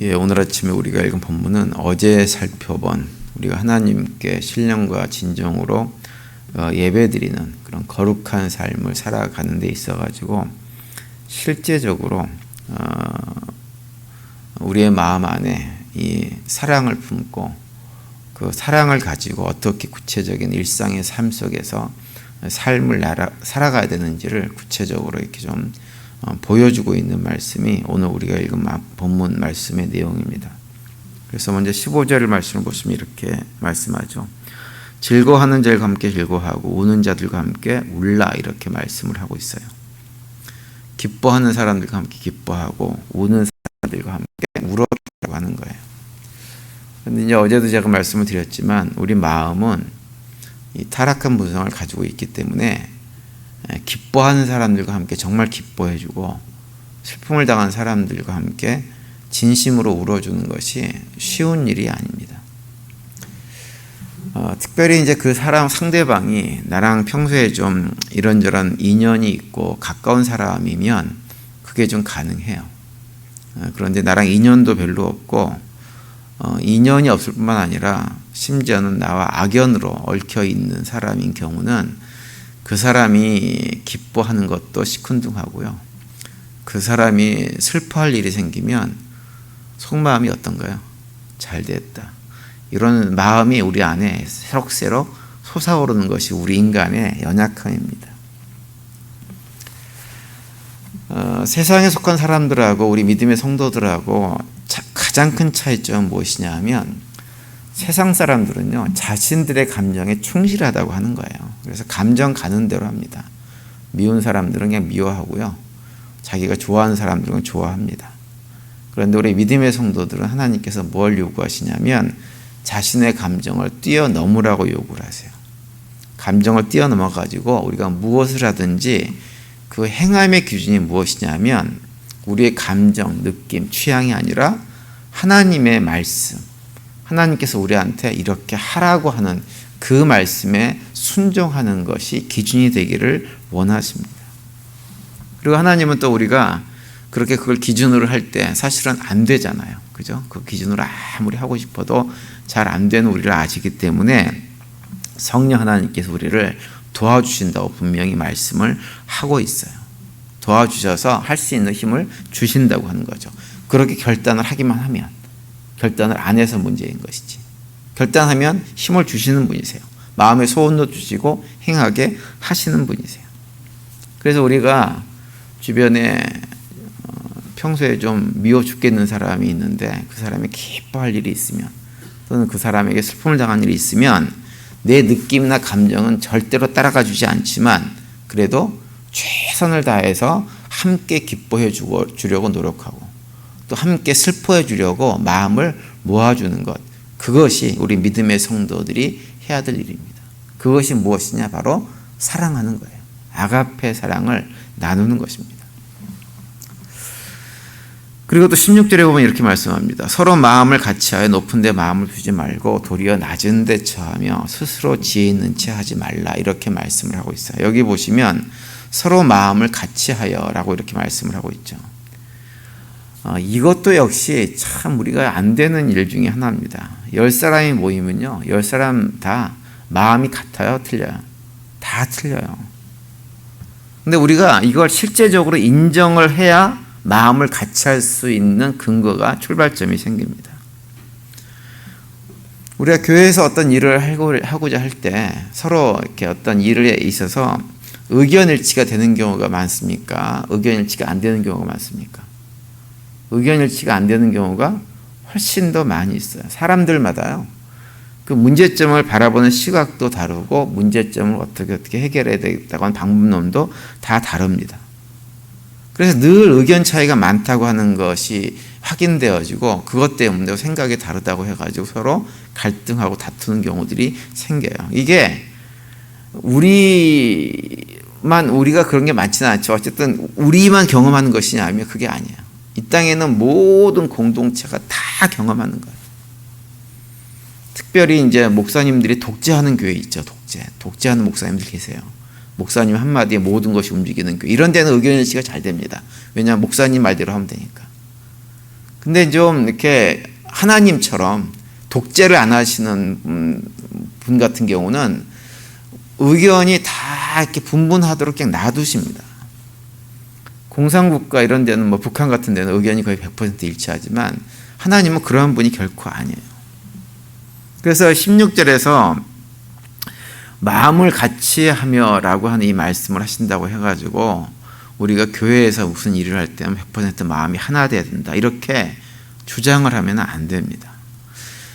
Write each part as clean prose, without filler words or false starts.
예, 오늘 아침에 우리가 읽은 본문은 어제 살펴본 우리가 하나님께 신령과 진정으로 예배드리는 그런 거룩한 삶을 살아가는 데 있어가지고 실제적으로 우리의 마음 안에 이 사랑을 품고 그 사랑을 가지고 어떻게 구체적인 일상의 삶 속에서 삶을 살아가야 되는지를 구체적으로 이렇게 좀 보여주고 있는 말씀이 오늘 우리가 읽은 본문 말씀의 내용입니다. 그래서 먼저 15절 말씀을 보시면 이렇게 말씀하죠. 즐거워하는 자들과 함께 즐거워하고 우는 자들과 함께 울라, 이렇게 말씀을 하고 있어요. 기뻐하는 사람들과 함께 기뻐하고 우는 사람들과 함께 울어라고 하는 거예요. 그런데 이제 어제도 제가 말씀을 드렸지만 우리 마음은 이 타락한 본성을 가지고 있기 때문에 기뻐하는 사람들과 함께 정말 기뻐해주고 슬픔을 당한 사람들과 함께 진심으로 울어주는 것이 쉬운 일이 아닙니다. 특별히 이제 그 사람 상대방이 나랑 평소에 좀 이런저런 인연이 있고 가까운 사람이면 그게 좀 가능해요. 그런데 나랑 인연도 별로 없고 인연이 없을 뿐만 아니라 심지어는 나와 악연으로 얽혀 있는 사람인 경우는 그 사람이 기뻐하는 것도 시큰둥하고요. 그 사람이 슬퍼할 일이 생기면 속마음이 어떤가요? 잘 됐다. 이런 마음이 우리 안에 새록새록 솟아오르는 것이 우리 인간의 연약함입니다. 세상에 속한 사람들하고 우리 믿음의 성도들하고 가장 큰 차이점은 무엇이냐 하면 세상 사람들은요, 자신들의 감정에 충실하다고 하는 거예요. 그래서 감정 가는 대로 합니다. 미운 사람들은 그냥 미워하고요, 자기가 좋아하는 사람들은 좋아합니다. 그런데 우리 믿음의 성도들은 하나님께서 뭘 요구하시냐면 자신의 감정을 뛰어넘으라고 요구를 하세요. 감정을 뛰어넘어 가지고 우리가 무엇을 하든지 그 행함의 기준이 무엇이냐면 우리의 감정, 느낌, 취향이 아니라 하나님의 말씀, 하나님께서 우리한테 이렇게 하라고 하는 그 말씀에 순종하는 것이 기준이 되기를 원하십니다. 그리고 하나님은 또 우리가 그렇게 그걸 기준으로 할 때 사실은 안 되잖아요. 그죠? 그 기준으로 아무리 하고 싶어도 잘 안 되는 우리를 아시기 때문에 성령 하나님께서 우리를 도와주신다고 분명히 말씀을 하고 있어요. 도와주셔서 할 수 있는 힘을 주신다고 하는 거죠. 그렇게 결단을 하기만 하면, 결단을 안 해서 문제인 것이지, 결단하면 힘을 주시는 분이세요. 마음의 소원도 주시고 행하게 하시는 분이세요. 그래서 우리가 주변에 평소에 좀 미워 죽겠는 사람이 있는데 그 사람이 기뻐할 일이 있으면, 또는 그 사람에게 슬픔을 당한 일이 있으면 내 느낌이나 감정은 절대로 따라가 주지 않지만 그래도 최선을 다해서 함께 기뻐해 주려고 노력하고 또 함께 슬퍼해 주려고 마음을 모아주는 것, 그것이 우리 믿음의 성도들이 해야 될 일입니다. 그것이 무엇이냐? 바로 사랑하는 거예요. 아가페 사랑을 나누는 것입니다. 그리고 또 16절에 보면 이렇게 말씀합니다. 서로 마음을 같이하여 높은 데 마음을 두지 말고 도리어 낮은 데 처하며 스스로 지혜 있는 채 하지 말라, 이렇게 말씀을 하고 있어요. 여기 보시면 서로 마음을 같이하여 라고 이렇게 말씀을 하고 있죠. 이것도 역시 참 우리가 안 되는 일 중에 하나입니다. 10사람이 모이면요, 10사람 다 마음이 같아요? 틀려요? 다 틀려요. 근데 우리가 이걸 실제적으로 인정을 해야 마음을 같이 할 수 있는 근거가, 출발점이 생깁니다. 우리가 교회에서 어떤 일을 하고자 할 때 서로 이렇게 어떤 일에 있어서 의견일치가 되는 경우가 많습니까? 의견일치가 안 되는 경우가 많습니까? 의견일치가 안 되는 경우가 훨씬 더 많이 있어요. 사람들마다요, 그 문제점을 바라보는 시각도 다르고 문제점을 어떻게 해결해야 되겠다고 하는 방법론도 다 다릅니다. 그래서 늘 의견 차이가 많다고 하는 것이 확인되어지고 그것 때문에 생각이 다르다고 해가지고 서로 갈등하고 다투는 경우들이 생겨요. 이게 우리가 그런 게 많지는 않죠. 어쨌든 우리만 경험하는 것이냐 하면 그게 아니에요. 이 땅에는 모든 공동체가 다 경험하는 거예요. 특별히 이제 목사님들이 독재하는 교회 있죠. 독재하는 목사님들 계세요. 목사님 한마디에 모든 것이 움직이는 교회. 이런 데는 의견일치가 잘 됩니다. 왜냐하면 목사님 말대로 하면 되니까. 근데 좀 이렇게 하나님처럼 독재를 안 하시는 분 같은 경우는 의견이 다 이렇게 분분하도록 그냥 놔두십니다. 공산국가 이런 데는 뭐 북한 같은 데는 의견이 거의 100% 일치하지만 하나님은 그러한 분이 결코 아니에요. 그래서 16절에서 마음을 같이 하며 라고 하는 이 말씀을 하신다고 해가지고 우리가 교회에서 무슨 일을 할 때는 100% 마음이 하나 돼야 된다 이렇게 주장을 하면 안 됩니다.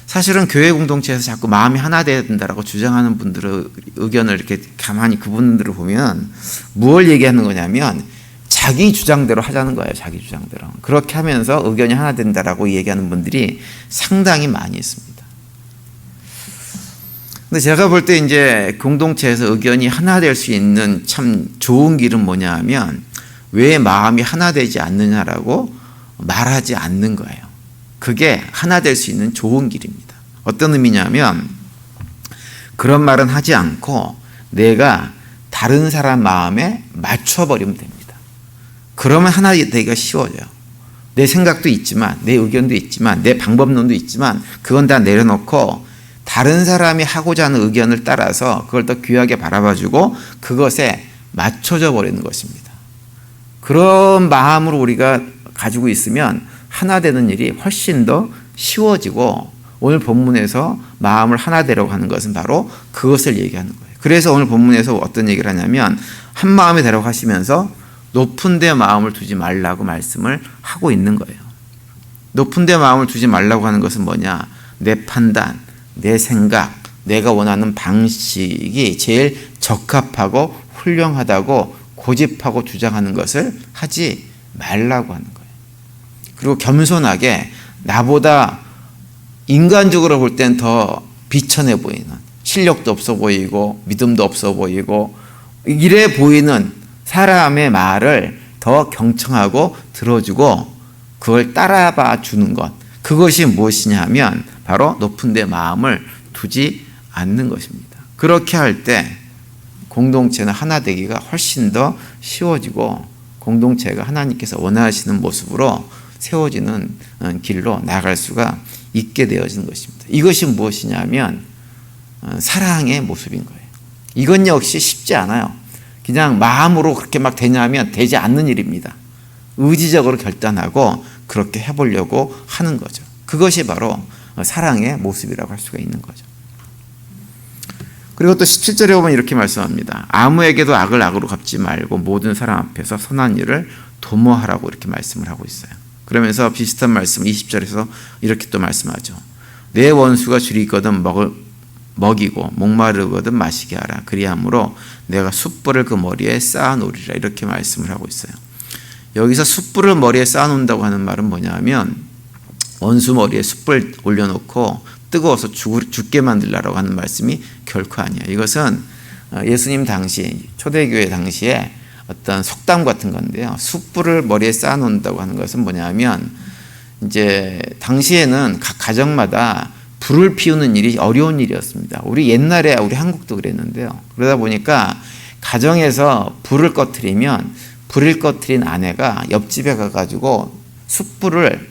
사실은 교회 공동체에서 자꾸 마음이 하나 돼야 된다라고 주장하는 분들의 의견을 이렇게 가만히 그분들을 보면 무엇을 얘기하는 거냐면 자기 주장대로 하자는 거예요. 자기 주장대로. 그렇게 하면서 의견이 하나 된다라고 얘기하는 분들이 상당히 많이 있습니다. 근데 제가 볼 때 이제 공동체에서 의견이 하나 될 수 있는 참 좋은 길은 뭐냐 하면 왜 마음이 하나 되지 않느냐라고 말하지 않는 거예요. 그게 하나 될 수 있는 좋은 길입니다. 어떤 의미냐면 그런 말은 하지 않고 내가 다른 사람 마음에 맞춰버리면 됩니다. 그러면 하나 되기가 쉬워져요. 내 생각도 있지만 내 의견도 있지만 내 방법론도 있지만 그건 다 내려놓고 다른 사람이 하고자 하는 의견을 따라서 그걸 더 귀하게 바라봐주고 그것에 맞춰져 버리는 것입니다. 그런 마음으로 우리가 가지고 있으면 하나 되는 일이 훨씬 더 쉬워지고 오늘 본문에서 마음을 하나 되려고 하는 것은 바로 그것을 얘기하는 거예요. 그래서 오늘 본문에서 어떤 얘기를 하냐면 한 마음에 되려고 하시면서 높은 데 마음을 두지 말라고 말씀을 하고 있는 거예요. 높은 데 마음을 두지 말라고 하는 것은 뭐냐? 내 판단, 내 생각, 내가 원하는 방식이 제일 적합하고 훌륭하다고 고집하고 주장하는 것을 하지 말라고 하는 거예요. 그리고 겸손하게 나보다 인간적으로 볼 땐 더 비천해 보이는, 실력도 없어 보이고 믿음도 없어 보이고 이래 보이는 사람의 말을 더 경청하고 들어주고 그걸 따라봐 주는 것, 그것이 무엇이냐 하면 바로 높은 데 마음을 두지 않는 것입니다. 그렇게 할 때 공동체는 하나 되기가 훨씬 더 쉬워지고 공동체가 하나님께서 원하시는 모습으로 세워지는 길로 나아갈 수가 있게 되어지는 것입니다. 이것이 무엇이냐면 사랑의 모습인 거예요. 이건 역시 쉽지 않아요. 그냥 마음으로 그렇게 막 되냐면 되지 않는 일입니다. 의지적으로 결단하고 그렇게 해보려고 하는 거죠. 그것이 바로 사랑의 모습이라고 할 수가 있는 거죠. 그리고 또 17절에 보면 이렇게 말씀합니다. 아무에게도 악을 악으로 갚지 말고 모든 사람 앞에서 선한 일을 도모하라고 이렇게 말씀을 하고 있어요. 그러면서 비슷한 말씀 20절에서 이렇게 또 말씀하죠. 내 원수가 줄이거든 먹이고 목마르거든 마시게 하라. 그리함으로 내가 숯불을 그 머리에 쌓아놓으리라. 이렇게 말씀을 하고 있어요. 여기서 숯불을 머리에 쌓아놓는다고 하는 말은 뭐냐면 원수 머리에 숯불 올려놓고 뜨거워서 죽게 만들라고 하는 말씀이 결코 아니에요. 이것은 예수님 당시 초대교회 당시에 어떤 속담 같은 건데요. 숯불을 머리에 쌓아놓는다고 하는 것은 뭐냐면 이제 당시에는 각 가정마다 불을 피우는 일이 어려운 일이었습니다. 우리 옛날에 우리 한국도 그랬는데요. 그러다 보니까 가정에서 불을 꺼트리면 불을 꺼트린 아내가 옆집에 가가지고 숯불을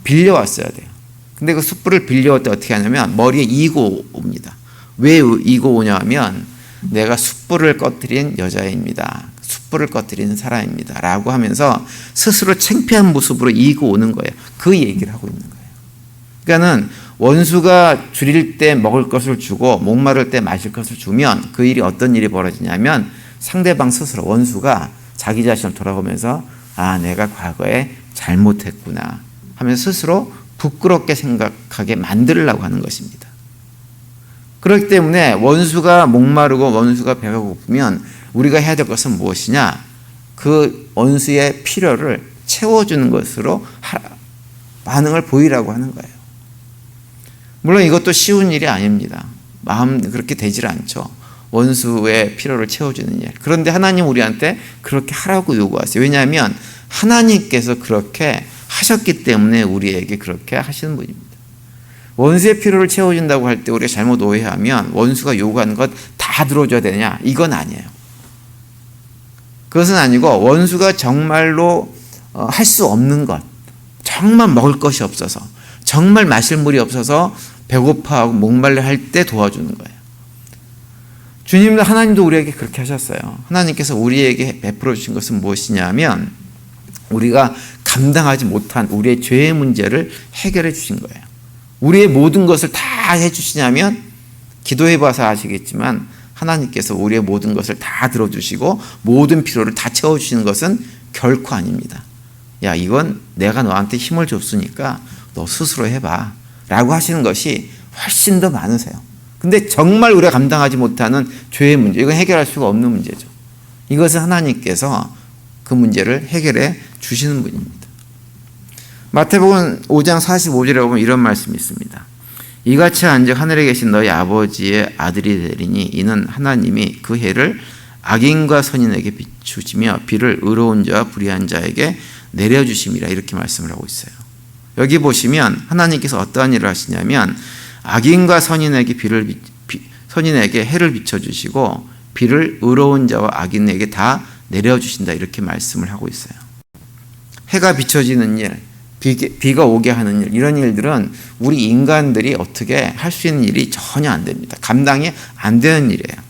빌려왔어야 돼요. 근데 그 숯불을 빌려올 때 어떻게 하냐면 머리에 이고 옵니다. 왜 이고 오냐 하면 내가 숯불을 꺼트린 여자입니다. 숯불을 꺼트리는 사람입니다. 라고 하면서 스스로 창피한 모습으로 이고 오는 거예요. 그 얘기를 하고 있는 거예요. 그러니까는 원수가 줄일 때 먹을 것을 주고 목마를 때 마실 것을 주면 그 일이 어떤 일이 벌어지냐면 상대방 스스로 원수가 자기 자신을 돌아보면서 아, 내가 과거에 잘못했구나 하면서 스스로 부끄럽게 생각하게 만들려고 하는 것입니다. 그렇기 때문에 원수가 목마르고 원수가 배가 고프면 우리가 해야 될 것은 무엇이냐? 그 원수의 필요를 채워주는 것으로 반응을 보이라고 하는 거예요. 물론 이것도 쉬운 일이 아닙니다. 마음 그렇게 되질 않죠. 원수의 필요를 채워주는 일. 그런데 하나님 우리한테 그렇게 하라고 요구하세요. 왜냐하면 하나님께서 그렇게 하셨기 때문에 우리에게 그렇게 하시는 분입니다. 원수의 필요를 채워준다고 할 때 우리가 잘못 오해하면 원수가 요구하는 것 다 들어줘야 되냐? 이건 아니에요. 그것은 아니고 원수가 정말로 할 수 없는 것, 정말 먹을 것이 없어서, 정말 마실 물이 없어서 배고파하고 목말라 할 때 도와주는 거예요. 주님도, 하나님도 우리에게 그렇게 하셨어요. 하나님께서 우리에게 베풀어 주신 것은 무엇이냐면 우리가 감당하지 못한 우리의 죄의 문제를 해결해 주신 거예요. 우리의 모든 것을 다 해주시냐면, 기도해 봐서 아시겠지만 하나님께서 우리의 모든 것을 다 들어주시고 모든 필요를 다 채워주시는 것은 결코 아닙니다. 야, 이건 내가 너한테 힘을 줬으니까 너 스스로 해봐 라고 하시는 것이 훨씬 더 많으세요. 근데 정말 우리가 감당하지 못하는 죄의 문제, 이건 해결할 수가 없는 문제죠. 이것은 하나님께서 그 문제를 해결해 주시는 분입니다. 마태복음 5장 45절에 보면 이런 말씀이 있습니다. 이같이 한즉 하늘에 계신 너희 아버지의 아들이 되리니 이는 하나님이 그 해를 악인과 선인에게 비추시며 비를 의로운 자와 불의한 자에게 내려주심이라, 이렇게 말씀을 하고 있어요. 여기 보시면 하나님께서 어떠한 일을 하시냐면 악인과 선인에게 선인에게 해를 비춰주시고 비를 의로운 자와 악인에게 다 내려주신다, 이렇게 말씀을 하고 있어요. 해가 비춰지는 일, 비가 오게 하는 일, 이런 일들은 우리 인간들이 어떻게 할 수 있는 일이 전혀 안 됩니다. 감당이 안 되는 일이에요.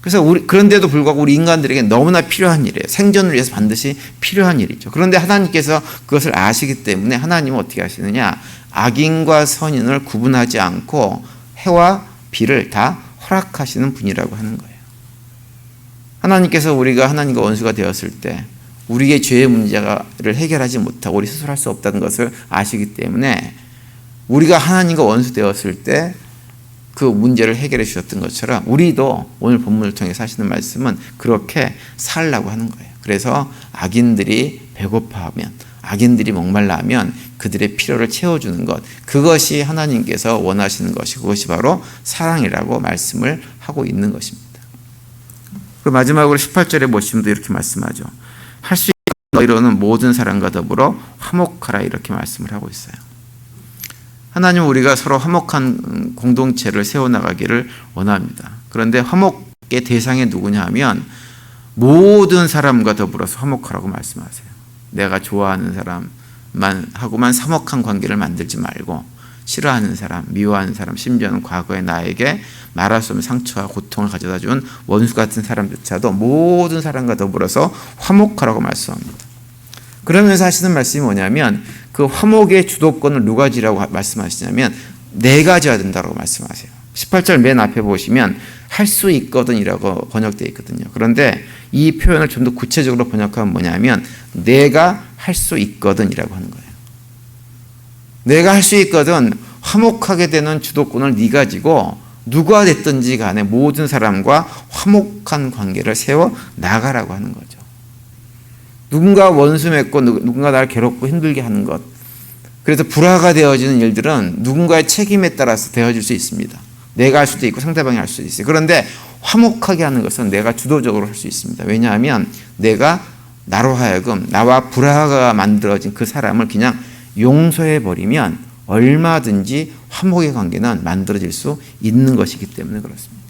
그래서 그런데도 불구하고 우리 인간들에게 너무나 필요한 일이에요. 생존을 위해서 반드시 필요한 일이죠. 그런데 하나님께서 그것을 아시기 때문에 하나님은 어떻게 하시느냐, 악인과 선인을 구분하지 않고 해와 비를 다 허락하시는 분이라고 하는 거예요. 하나님께서 우리가 하나님과 원수가 되었을 때 우리의 죄의 문제를 해결하지 못하고 우리 스스로 할 수 없다는 것을 아시기 때문에 우리가 하나님과 원수 되었을 때 그 문제를 해결해 주셨던 것처럼 우리도 오늘 본문을 통해서 하시는 말씀은 그렇게 살라고 하는 거예요. 그래서 악인들이 배고파하면, 악인들이 목말라하면 그들의 필요를 채워주는 것, 그것이 하나님께서 원하시는 것이, 그것이 바로 사랑이라고 말씀을 하고 있는 것입니다. 그리고 마지막으로 18절에 보시면 이렇게 말씀하죠. 할 수 있는 너희로는 모든 사람과 더불어 화목하라, 이렇게 말씀을 하고 있어요. 하나님은 우리가 서로 화목한 공동체를 세워나가기를 원합니다. 그런데 화목의 대상이 누구냐 하면 모든 사람과 더불어서 화목하라고 말씀하세요. 내가 좋아하는 사람만 하고만 화목한 관계를 만들지 말고 싫어하는 사람, 미워하는 사람, 심지어는 과거에 나에게 말할 수 없는 상처와 고통을 가져다 준 원수 같은 사람조차도 모든 사람과 더불어서 화목하라고 말씀합니다. 그러면서 하시는 말씀이 뭐냐면 그 화목의 주도권을 누가 지라고 말씀하시냐면 내가 져야 된다고 말씀하세요. 18절 맨 앞에 보시면 할 수 있거든 이라고 번역되어 있거든요. 그런데 이 표현을 좀 더 구체적으로 번역하면 뭐냐면 내가 할 수 있거든 이라고 하는 거예요. 내가 할 수 있거든, 화목하게 되는 주도권을 네가 지고 누가 됐든지 간에 모든 사람과 화목한 관계를 세워 나가라고 하는 거죠. 누군가 원수 맺고 누군가 나를 괴롭고 힘들게 하는 것, 그래서 불화가 되어지는 일들은 누군가의 책임에 따라서 되어질 수 있습니다. 내가 할 수도 있고 상대방이 할 수도 있어요. 그런데 화목하게 하는 것은 내가 주도적으로 할 수 있습니다. 왜냐하면 내가 나로 하여금 나와 불화가 만들어진 그 사람을 그냥 용서해버리면 얼마든지 화목의 관계는 만들어질 수 있는 것이기 때문에 그렇습니다.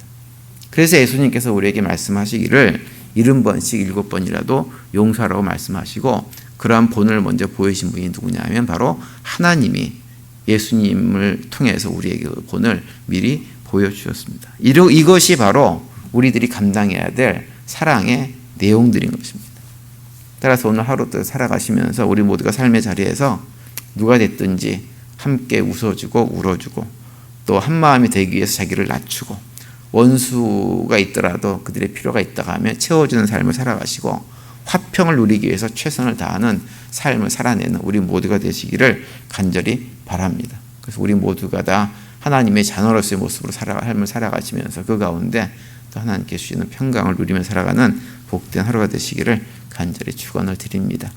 그래서 예수님께서 우리에게 말씀하시기를 70번씩 7번이라도 용서하라고 말씀하시고, 그러한 본을 먼저 보이신 분이 누구냐 하면 바로 하나님이 예수님을 통해서 우리에게 그 본을 미리 보여주셨습니다. 이것이 바로 우리들이 감당해야 될 사랑의 내용들인 것입니다. 따라서 오늘 하루 또 살아가시면서 우리 모두가 삶의 자리에서 누가 됐든지 함께 웃어주고 울어주고 또 한마음이 되기 위해서 자기를 낮추고 원수가 있더라도 그들의 필요가 있다가 하면 채워주는 삶을 살아가시고 화평을 누리기 위해서 최선을 다하는 삶을 살아내는 우리 모두가 되시기를 간절히 바랍니다. 그래서 우리 모두가 다 하나님의 자녀로서의 모습으로 삶을 살아가시면서 그 가운데 또 하나님께 주시는 평강을 누리며 살아가는 복된 하루가 되시기를 간절히 축원을 드립니다.